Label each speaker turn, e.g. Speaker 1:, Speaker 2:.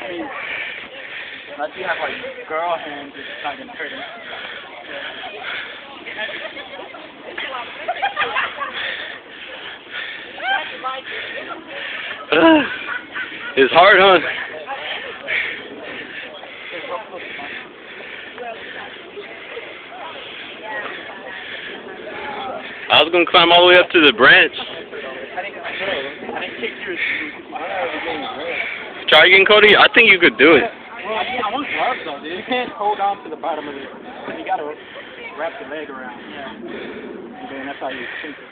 Speaker 1: mean, unless you have like girl hands, it's not gonna hurt him.
Speaker 2: It's hard, huh? I was gonna climb all the way up to the branch.
Speaker 1: I didn't kick yours.
Speaker 2: Try again, Cody. I think you could do it.
Speaker 1: Well, I want gloves though, dude. You can't hold on to the bottom of it. You gotta wrap the leg around. Yeah. And then that's how you sink it.